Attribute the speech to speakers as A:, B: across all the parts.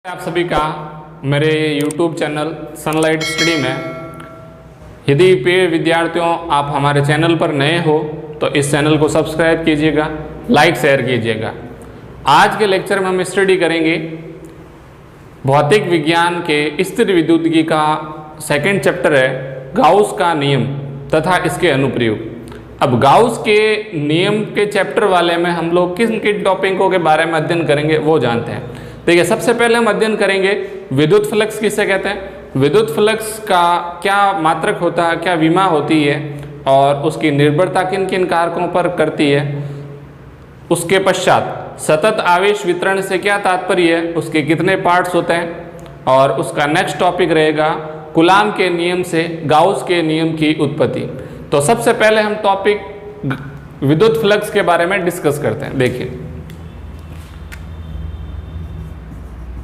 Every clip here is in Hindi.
A: आप सभी का मेरे YouTube चैनल सनलाइट स्टडी में। यदि प्रिय विद्यार्थियों आप हमारे चैनल पर नए हो तो इस चैनल को सब्सक्राइब कीजिएगा, लाइक शेयर कीजिएगा। आज के लेक्चर में हम स्टडी करेंगे भौतिक विज्ञान के स्थिर विद्युतिकी का सेकंड चैप्टर है गाउस का नियम तथा इसके अनुप्रयोग। अब गाउस के नियम के चैप्टर वाले में हम लोग किन किन टॉपिकों के बारे में अध्ययन करेंगे वो जानते हैं। देखिए, सबसे पहले हम अध्ययन करेंगे विद्युत फ्लक्स किसे कहते हैं, विद्युत फ्लक्स का क्या मात्रक होता है, क्या विमा होती है और उसकी निर्भरता किन किन कारकों पर करती है। उसके पश्चात सतत आवेश वितरण से क्या तात्पर्य है, उसके कितने पार्ट्स होते हैं और उसका नेक्स्ट टॉपिक रहेगा कूलाम के नियम से गाउस के नियम की उत्पत्ति। तो सबसे पहले हम टॉपिक विद्युत फ्लक्स के बारे में डिस्कस करते हैं। देखिए,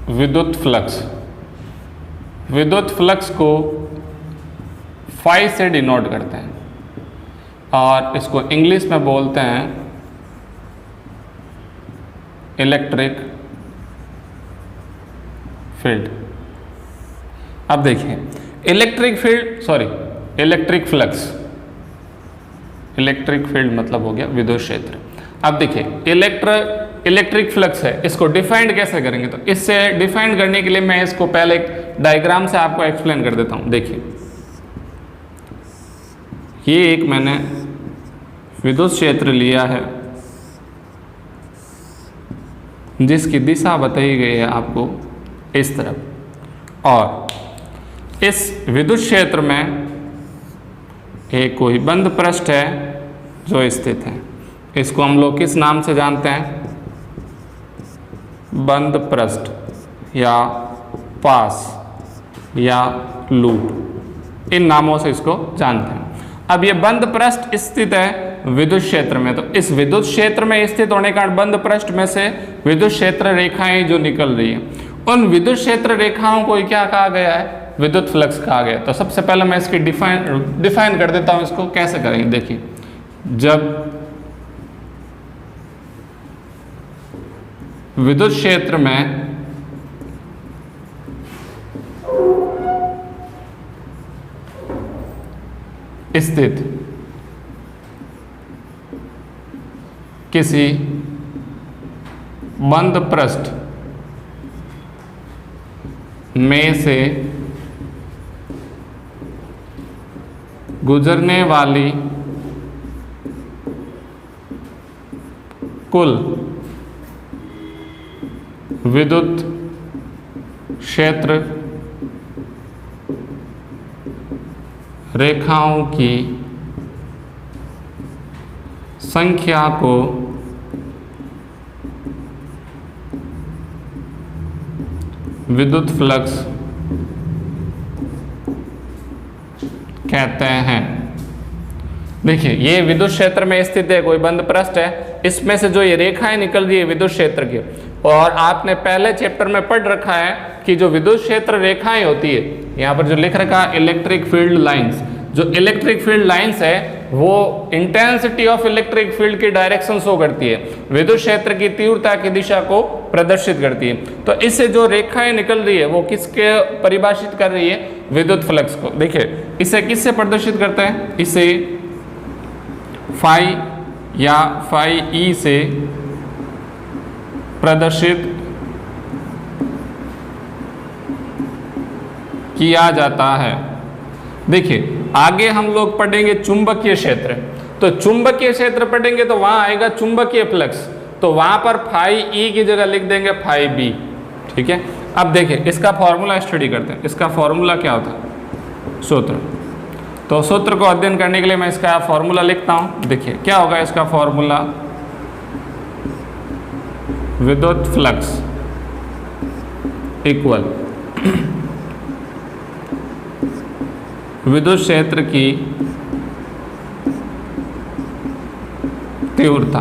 A: विद्युत फ्लक्स को फाई से डिनोट करते हैं और इसको इंग्लिश में बोलते हैं इलेक्ट्रिक फील्ड। अब देखिए, इलेक्ट्रिक फील्ड मतलब हो गया विद्युत क्षेत्र। अब देखिए, इलेक्ट्रिक फ्लक्स है, इसको डिफाइंड कैसे करेंगे, तो इससे डिफाइंड करने के लिए मैं इसको पहले एक डायग्राम से आपको एक्सप्लेन कर देता हूं। देखिए, ये एक मैंने विद्युत क्षेत्र लिया है जिसकी दिशा बताई गई है आपको इस तरफ, और इस विद्युत क्षेत्र में एक कोई बंद पृष्ठ है जो स्थित है। इसको हम लोग किस नाम से जानते हैं, बंद पृष्ठ या पास या लूप, इन नामों से इसको जानते हैं। अब ये बंद पृष्ठ स्थित है विद्युत क्षेत्र में, तो इस विद्युत क्षेत्र में स्थित होने के कारण बंद पृष्ठ में से विद्युत क्षेत्र रेखाएं जो निकल रही है, उन विद्युत क्षेत्र रेखाओं को क्या कहा गया है, विद्युत फ्लक्स कहा गया। तो सबसे पहले मैं इसकी डिफाइन कर देता हूं। इसको कैसे करेंगे, देखिए, जब विद्युत क्षेत्र में स्थित किसी बंद पृष्ठ में से गुजरने वाली कुल विद्युत क्षेत्र रेखाओं की संख्या को विद्युत फ्लक्स कहते हैं। देखिए, ये विद्युत क्षेत्र में स्थित है, कोई बंद पृष्ठ है, इसमें से जो ये रेखाएं निकल रही है विद्युत क्षेत्र की, और आपने पहले चैप्टर में पढ़ रखा है कि जो विद्युत क्षेत्र रेखाएं होती है, यहाँ पर जो लिख रखा है इलेक्ट्रिक फील्ड लाइंस, जो इलेक्ट्रिक फील्ड लाइंस है वो इंटेंसिटी ऑफ इलेक्ट्रिक फील्ड की डायरेक्शन शो करती है, विद्युत क्षेत्र की तीव्रता की दिशा को प्रदर्शित करती है। तो इससे जो रेखाएं निकल रही है वो किसके परिभाषित कर रही है, विद्युत फ्लक्स को। देखिए, इसे किससे प्रदर्शित करते हैं, इसे फाई या फाई ई से प्रदर्शित किया जाता है। देखिए, आगे हम लोग पढ़ेंगे चुंबकीय क्षेत्र, तो चुंबकीय क्षेत्र पढ़ेंगे तो वहां आएगा चुंबकीय फ्लक्स, तो वहां पर फाई ई की जगह लिख देंगे फाई बी। ठीक है, अब देखिए, इसका फॉर्मूला स्टडी करते हैं। इसका फॉर्मूला क्या होता है, सूत्र। तो सूत्र को अध्ययन करने के लिए मैं इसका फॉर्मूला लिखता हूं। देखिए, क्या होगा इसका फॉर्मूला, विद्युत फ्लक्स इक्वल विद्युत क्षेत्र की तीव्रता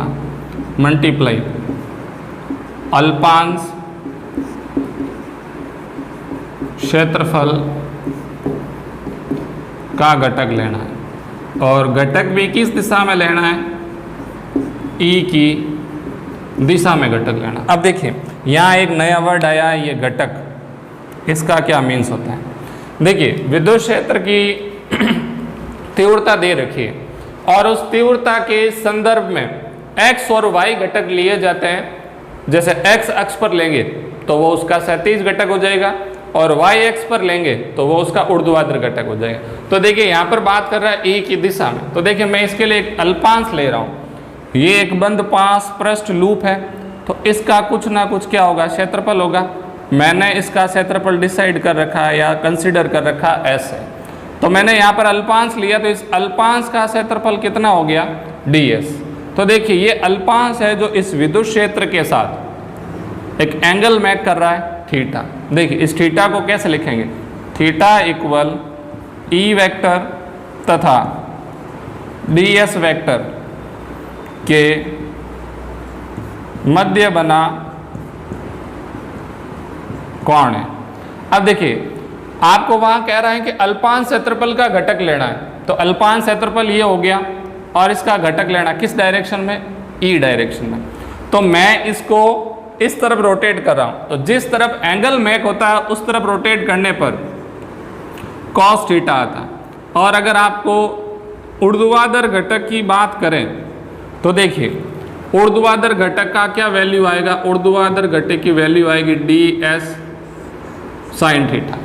A: मल्टीप्लाई अल्पांश क्षेत्रफल का घटक लेना है, और घटक भी किस दिशा में लेना है, ई की दिशा में घटक लेना। अब देखिए यहाँ एक नया वर्ड आया है, ये घटक। इसका क्या मीन्स होता है। देखिए विद्युत क्षेत्र की तीव्रता दे रखी है और उस तीव्रता के संदर्भ में x और y घटक लिए जाते हैं। जैसे x अक्ष पर लेंगे तो वो उसका क्षैतिज घटक हो जाएगा और y अक्ष पर लेंगे तो वो उसका ऊर्ध्वाधर घटक हो जाएगा। तो देखिए यहाँ पर बात कर रहा है e की दिशा में, तो देखिए मैं इसके लिए एक अल्पांश ले रहा हूँ। ये एक बंद पास पृष्ठ लूप है तो इसका कुछ ना कुछ क्या होगा, क्षेत्रफल होगा। मैंने इसका क्षेत्रफल डिसाइड कर रखा है या कंसिडर कर रखा s है, तो मैंने यहाँ पर अल्पांश लिया तो इस अल्पांश का क्षेत्रफल कितना हो गया, ds। तो देखिए ये अल्पांश है जो इस विद्युत क्षेत्र के साथ एक एंगल मेक कर रहा है थीटा। देखिए इस थीटा को कैसे लिखेंगे, थीटा इक्वल ई वेक्टर तथा ds वेक्टर के मध्य बना कोण है। अब देखिए आपको वहां कह रहा है कि अल्पांश क्षेत्रफल का घटक लेना है, तो अल्पांश क्षेत्रफल ये हो गया और इसका घटक लेना किस डायरेक्शन में, ई डायरेक्शन में। तो मैं इसको इस तरफ रोटेट कर रहा हूं, तो जिस तरफ एंगल मेक होता है उस तरफ रोटेट करने पर cos थीटा आता है। और अगर आपको ऊर्ध्वाधर घटक की बात करें तो देखिए ऊर्ध्वाधर घटक का क्या वैल्यू आएगा, ऊर्ध्वाधर घटक की वैल्यू आएगी ds sin थीटा।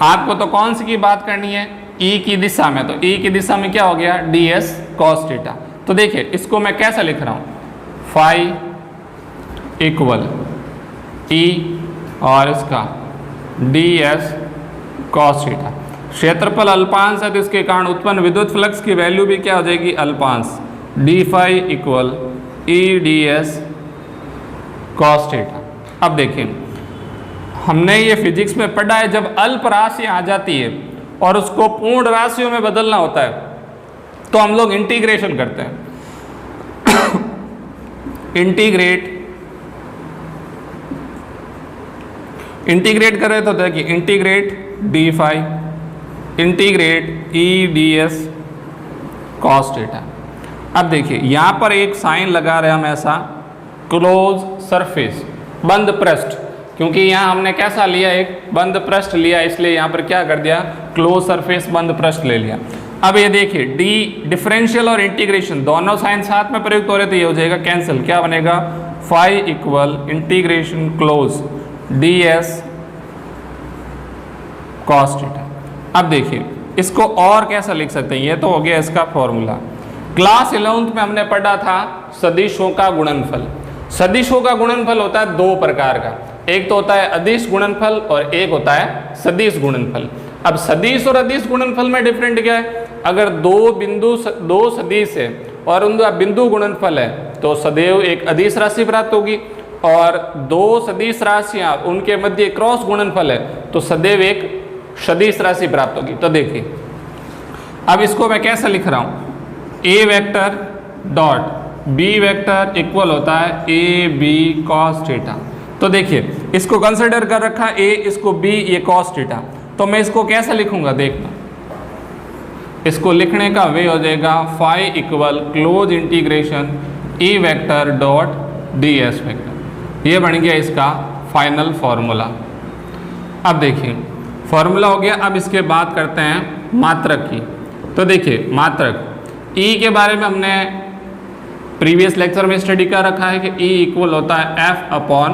A: आपको तो कौन सी की बात करनी है, ई की दिशा में, तो ई की दिशा में क्या हो गया, ds cos थीटा। तो देखिए इसको मैं कैसा लिख रहा हूँ, फाई इक्वल ई और इसका ds cos थीटा। क्षेत्रफल अल्पांश है तो इसके कारण उत्पन्न विद्युत फ्लक्स की वैल्यू भी क्या हो जाएगी, अल्पांश, डी फाई इक्वल ई ds cos थीटा। अब देखिए हमने ये फिजिक्स में पढ़ा है, जब अल्प राशि आ जाती है और उसको पूर्ण राशियों में बदलना होता है तो हम लोग इंटीग्रेशन करते हैं। इंटीग्रेट करें तो देखिए इंटीग्रेट डी फाई इंटीग्रेट ई ds cos थीटा। अब देखिए यहाँ पर एक साइन लगा रहे हम ऐसा, क्लोज सरफेस, बंद पृष्ठ, क्योंकि यहाँ हमने कैसा लिया, एक बंद पृष्ठ लिया, इसलिए यहाँ पर क्या कर दिया, क्लोज सरफेस बंद पृष्ठ ले लिया। अब ये देखिए डी डिफरेंशियल और इंटीग्रेशन दोनों साइन साथ में प्रयुक्त हो रहे तो ये हो जाएगा कैंसिल, क्या बनेगा, phi equal integration close ds cos theta. अब देखिए इसको और कैसा लिख सकते हैं, ये तो हो गया इसका फॉर्मूला। क्लास 11th में हमने पढ़ा था सदिशों का गुणनफल। सदिशों का गुणनफल होता है दो प्रकार का, एक तो होता है अदिश गुणनफल और एक होता है सदिश गुणनफल। अब सदिश और अदिश गुणनफल में डिफरेंट क्या है, अगर दो सदिश है और उनका बिंदु गुणनफल है तो सदैव एक अदिश राशि प्राप्त होगी, और दो सदिश राशियां उनके मध्य क्रॉस गुणनफल है तो सदैव एक सदिश राशि प्राप्त होगी। तो देखिए अब इसको मैं कैसे लिख रहा हूं, a vector dot b vector equal होता है ए बी cos थीटा। तो देखिए इसको कंसिडर कर रखा है ए, इसको बी, ये cos थीटा। तो मैं इसको कैसे लिखूंगा, देखना इसको लिखने का वे हो जाएगा phi equal close integration E vector dot ds vector. ये बन गया इसका फाइनल फॉर्मूला। अब देखिए फॉर्मूला हो गया, अब इसके बात करते हैं मात्रक की। तो देखिए मात्रक E के बारे में हमने प्रीवियस लेक्चर में स्टडी कर रखा है कि E इक्वल होता है F अपॉन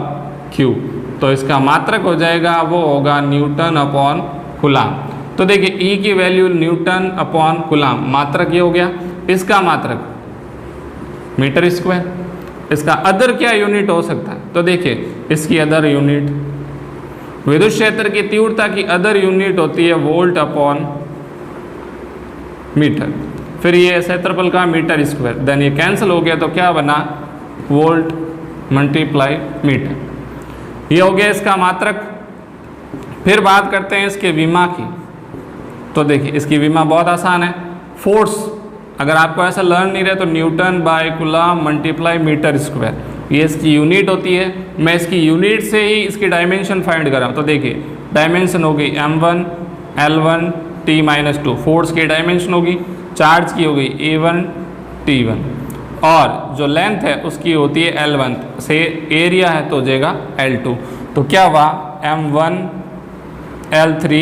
A: Q, तो इसका मात्रक हो जाएगा वो होगा न्यूटन अपॉन कूलाम। तो देखिए E की वैल्यू न्यूटन अपॉन कूलाम, मात्रक ये हो गया। इसका मात्रक मीटर स्क्वायर, इसका अदर क्या यूनिट हो सकता है, तो देखिए इसकी अदर यूनिट, विद्युत क्षेत्र की तीव्रता की अदर यूनिट होती है वोल्ट अपॉन मीटर, फिर ये क्षेत्रफल का मीटर स्क्वायर, देन ये कैंसिल हो गया तो क्या बना, वोल्ट मल्टीप्लाई मीटर। ये हो गया इसका मात्रक। फिर बात करते हैं इसके विमा की। तो देखिए इसकी विमा बहुत आसान है, फोर्स अगर आपको ऐसा लर्न नहीं रहे तो newton by coulomb multiply metre square, ये इसकी यूनिट होती है। मैं इसकी यूनिट से ही इसकी डायमेंशन फाइंड कर रहा हूँ। तो देखिए डायमेंशन होगी m1 l1 t-2, फोर्स की डायमेंशन होगी, चार्ज की होगी a1 t1, और जो लेंथ है उसकी होती है l1, से एरिया है तो हो जाएगा l2। तो क्या हुआ, m1 l3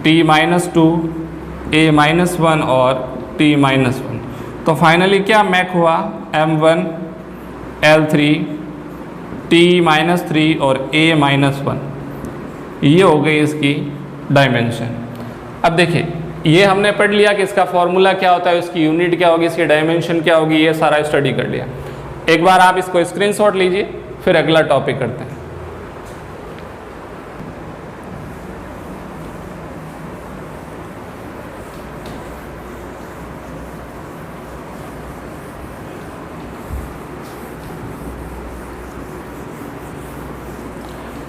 A: t-2 a-1 और t-1। तो फाइनली क्या मैक हुआ, m1 l3 t-3 और a-1। ये हो गई इसकी डायमेंशन। अब देखिए ये हमने पढ़ लिया कि इसका फॉर्मूला क्या होता है, इसकी यूनिट क्या होगी, इसकी डायमेंशन क्या होगी, ये सारा स्टडी कर लिया। एक बार आप इसको स्क्रीनशॉट लीजिए, फिर अगला टॉपिक करते हैं।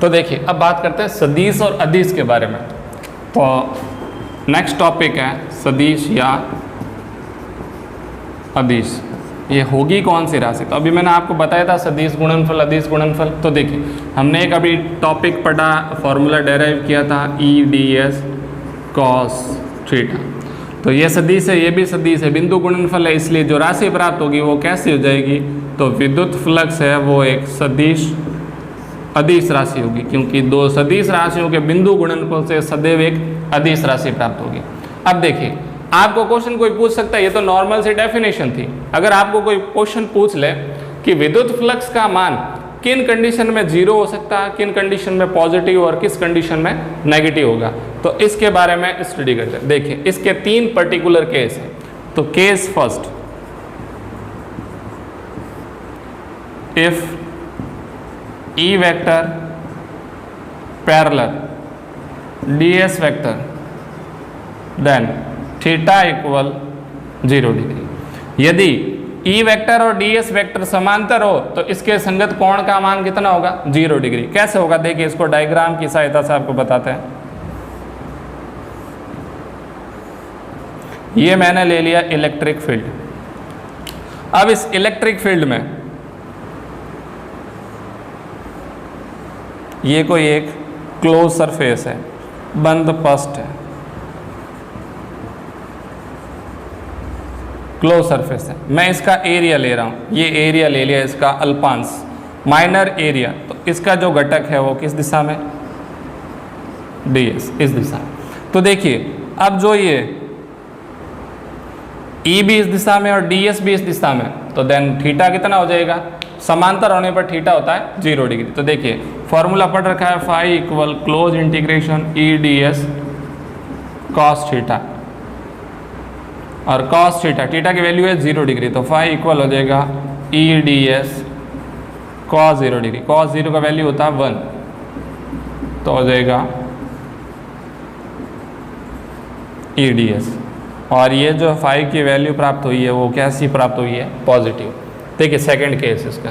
A: तो देखिए अब बात करते हैं सदिश और अदिश के बारे में। तो नेक्स्ट टॉपिक है सदिश या अदिश। ये होगी कौन सी राशि, तो अभी मैंने आपको बताया था सदिश गुणनफल अदिश गुणनफल। तो देखिए हमने एक अभी टॉपिक पढ़ा, फॉर्मूला डेराइव किया था EDS cos थीटा। तो ये सदिश है, ये भी सदिश है, बिंदु गुणनफल है, इसलिए जो राशि प्राप्त होगी वो कैसी हो जाएगी, तो विद्युत फ्लक्स है वो एक सदिश अदिश राशि होगी, क्योंकि दो सदिश राशियों के बिंदु गुणनफल से सदैव एक अदिश राशि प्राप्त होगी। अब देखिए आपको क्वेश्चन कोई पूछ सकता है, ये तो नॉर्मल सी डेफिनेशन थी। अगर आपको कोई क्वेश्चन पूछ ले कि विद्युत फ्लक्स का मान किन कंडीशन में 0 हो सकता है, किन कंडीशन में पॉजिटिव और किस कंडीशन में नेगेटिव होगा, तो इसके बारे में स्टडी करते हैं। देखिए इसके 3 पर्टिकुलर केस हैं। तो case first, if E vector parallel DS vector then theta equal 0 degree. यदि E वेक्टर और DS वेक्टर समांतर हो तो इसके संगत कोण का मान कितना होगा, 0 डिग्री। कैसे होगा देखिए, इसको डायग्राम की सहायता से आपको बताते हैं। ये मैंने ले लिया इलेक्ट्रिक फील्ड। अब इस इलेक्ट्रिक फील्ड में ये कोई एक क्लोज सरफेस है, बंद पृष्ठ है, क्लोज सरफेस है। मैं इसका एरिया ले रहा हूँ, ये एरिया ले लिया इसका अल्पांश, माइनर एरिया। तो इसका जो घटक है वो किस दिशा में, DS, इस दिशा में। तो देखिए अब जो ये E भी इस दिशा में और DS भी इस दिशा में, तो देन थीटा कितना हो जाएगा, समांतर होने पर थीटा होता है 0 डिग्री। तो देखिए फॉर्मूला पढ़ रखा है, phi equal close integration EDS cos theta, और cos थीटा, थीटा की वैल्यू है 0 डिग्री, तो फाई इक्वल हो जाएगा EDS cos 0 डिग्री। cos 0 का वैल्यू होता है 1, तो हो जाएगा EDS। और ये जो फाई की वैल्यू प्राप्त हुई है वो कैसी प्राप्त हुई है, पॉजिटिव। देखिए सेकंड केस इसका,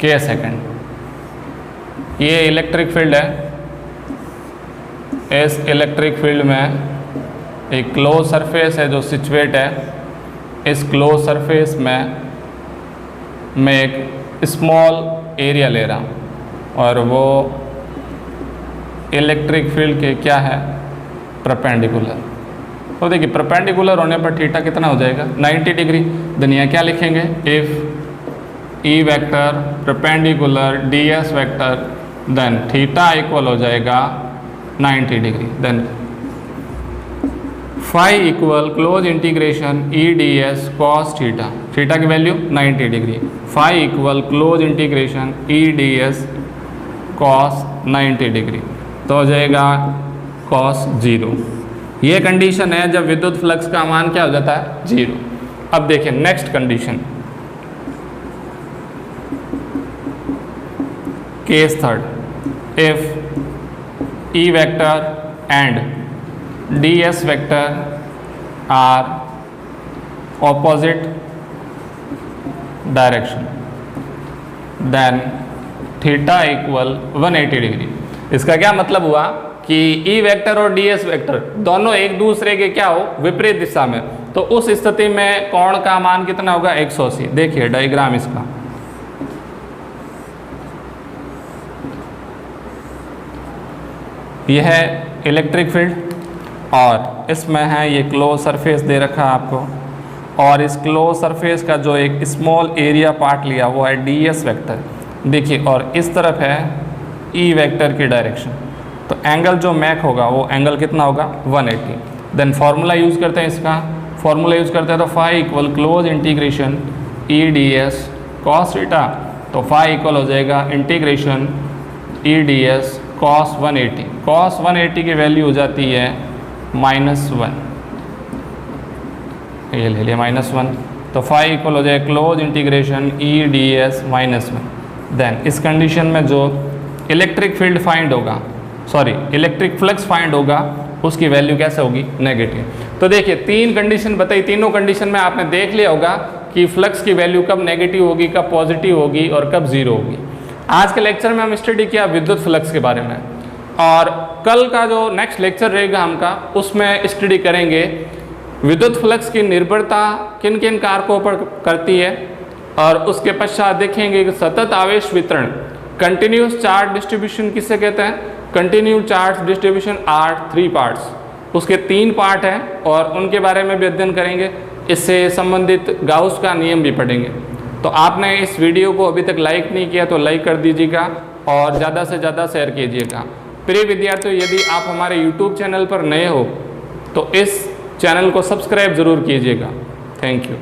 A: केस सेकंड, ये इलेक्ट्रिक फील्ड है। इस इलेक्ट्रिक फील्ड में एक क्लोज सरफेस है जो सिचुएट है। इस क्लोज सरफेस में मैं एक स्मॉल एरिया ले रहा हूँ और वो इलेक्ट्रिक फील्ड के क्या है, परपेंडिकुलर। तो देखिए परपेंडिकुलर होने पर थीटा कितना हो जाएगा, 90 डिग्री। दुनिया क्या लिखेंगे, if E vector perpendicular DS vector then theta equal हो जाएगा 90 degree. Then phi equal close integration EDS cos theta, theta की value 90 degree. Phi equal close integration EDS cos 90 degree, तो हो जाएगा cos 0। ये कंडीशन है जब विद्युत फ्लक्स का मान क्या हो जाता है, 0। अब देखिए next condition, case third, if E vector and DS vector are opposite direction then theta equal 180 degree. इसका क्या मतलब हुआ कि E वेक्टर और DS वेक्टर दोनों एक दूसरे के क्या हो, विपरीत दिशा में, तो उस स्थिति में कोण का मान कितना होगा, 180। देखिए डायग्राम इसका, यह है इलेक्ट्रिक फील्ड और इसमें है ये क्लोज सरफेस दे रखा है आपको, और इस क्लोज सरफेस का जो एक स्मॉल एरिया पार्ट लिया वो है ds वेक्टर। देखिए और इस तरफ है e वेक्टर की डायरेक्शन, तो एंगल जो मैक होगा वो एंगल कितना होगा 180। देन फार्मूला यूज़ करते हैं, इसका फार्मूला यूज़ करते हैं तो phi equal close integration e ds cos theta, तो फाई इक्वल हो जाएगा integration e ds cos 180। cos 180 की वैल्यू हो जाती है -1, ये ले लिया -1, तो फाई इक्वल हो जाए close integration e ds -1। Then इस कंडीशन में जो इलेक्ट्रिक फील्ड फाइंड होगा, सॉरी इलेक्ट्रिक फ्लक्स फाइंड होगा, उसकी वैल्यू कैसे होगी नेगेटिव। तो देखिए 3 कंडीशन बताई, तीनों कंडीशन में आपने देख लिया होगा कि फ्लक्स की वैल्यू कब नेगेटिव होगी, कब पॉजिटिव होगी और कब जीरो होगी। आज के लेक्चर में हम स्टडी किया विद्युत फ्लक्स के बारे में, और कल का जो नेक्स्ट लेक्चर रहेगा हमका उसमें स्टडी करेंगे विद्युत फ्लक्स की निर्भरता किन किन कारकों पर करती है, और उसके पश्चात देखेंगे कि सतत आवेश वितरण कंटिन्यूस चार्ज डिस्ट्रीब्यूशन किसे कहते हैं। Continue charge distribution are 3 parts, उसके 3 पार्ट हैं और उनके बारे में भी अध्ययन करेंगे। इससे संबंधित गाउस का नियम भी पढ़ेंगे। तो आपने इस वीडियो को अभी तक लाइक नहीं किया तो लाइक कर दीजिएगा और ज़्यादा से ज़्यादा शेयर कीजिएगा। प्रिय विद्यार्थियों, यदि आप हमारे यूट्यूब चैनल पर नए हो तो इस चैनल को सब्सक्राइब ज़रूर कीजिएगा। Thank you.